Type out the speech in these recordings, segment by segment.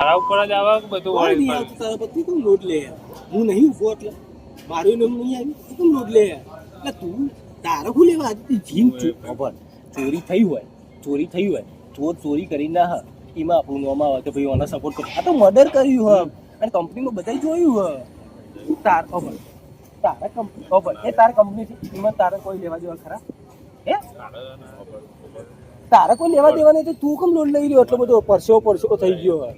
તારા ઉપર જ આવા કે બધું કોઈ વળી નહીં આવતું તારા પર તું કેમ લોટ લે હું નહીં ઉભો એટલે મારું નામ નહીં આવ્યું તું કેમ લોટ લે એટલે તું તારે શું લેવા આજે જીમ ખબર ચોરી થઈ હોય ચોર ચોરી કરી ના હા એમાં આપણું નામ આવે કે ભાઈ ઓને સપોર્ટ કરો આ તો મર્ડર કર્યું હ અને કંપનીમાં બધા જોયું હ તાર ખબર તારા કંપની ખબર એ તાર કંપની છે એમાં તારે કોઈ લેવા દેવા ખરા હે તારે કોઈ લેવા દેવા નહીં તો તું કેમ લોન લઈ રહ્યો એટલો બધો પરસો થઈ ગયો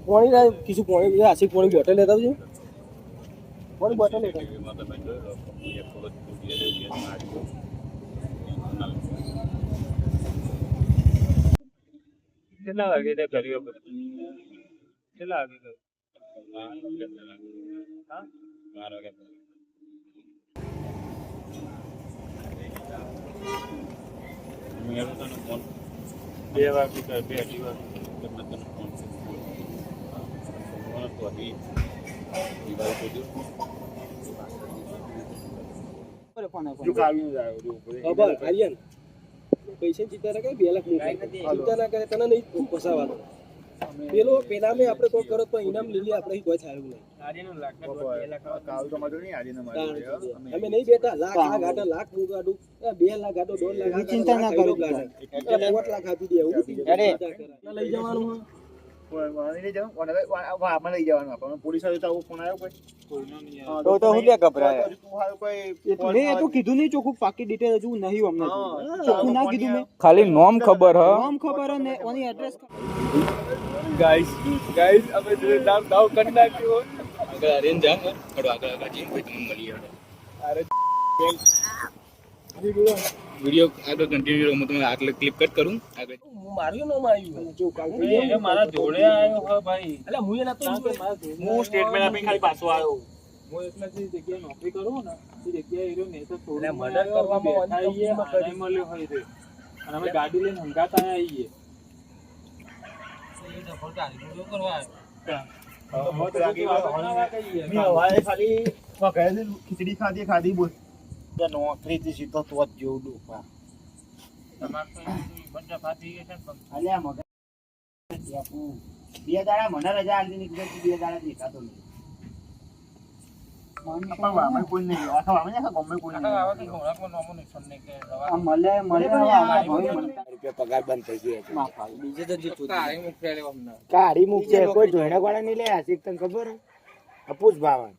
પાણી ના કીધું પાણી આશી પાણી બોટલ લેતા આવજો પાણી બોટલ લેતા કેટલા વાગે તે કર્યો કેટલા વાગે હા 12 વાગે 2 વાગે કે 2 વાગે પૈસા ચિંતા ના કરે 2 લાખ ચિંતા ના કરે તને નહીં ફસાવાનો પેલા મેં આપણે કોઈ કરો તો ઇનામ લઈ લે આપણે કોઈ થાય નહીં અમે નહીં બેઠા લાખ આટો લાખ હું કાઢું 2 લાખ આટો 1.5 લાખ ચિંતા ના કરો 5 લાખ આપી દે એવું લઈ જવાનું ખાલી નોમ ખબર હ ને ઓની એડ્રેસ ગાઈસ અમે નામ દાવ કરી નાખ્યો આગળ અરેન જામ આગળ જીમ ભાઈ તમને મળી અરે વિડિયો આગળ કન્ટિન્યુ હું તમને આગળ ક્લિપ કટ કરું આગળ મારું નામ આવ્યું જો એ મારા જોડે આવ્યો હે ભાઈ એટલે હું એ નતો હું સ્ટેટમેન્ટ આપી ખાલી પાછો આવ્યો હું એટલે જે જગ્યાએ નોકરી કરું ને એ જગ્યાએ એરો ને તો થોડું મદદ કરવામાં આવીએ મળ્યો હોય છે અને અમે ગાડી લઈને હંગાતા આવીએ ખીચડી ખાધી બોલ નોકરી થી સીધો તો જ જેવું ડૂબા અલ્યા મગર 2 દાડા મને રજા આલી નીકળી 2 દાડા દેખાતો નહીં કોઈ નહીં આખા ગમે કોઈ પગાર બંધ થઈ ગયો બીજે તો જે કાઢી મૂકશે કોઈ જોઈને વાળા નહીં લે આશિક તને ખબર પૂછ ભાવન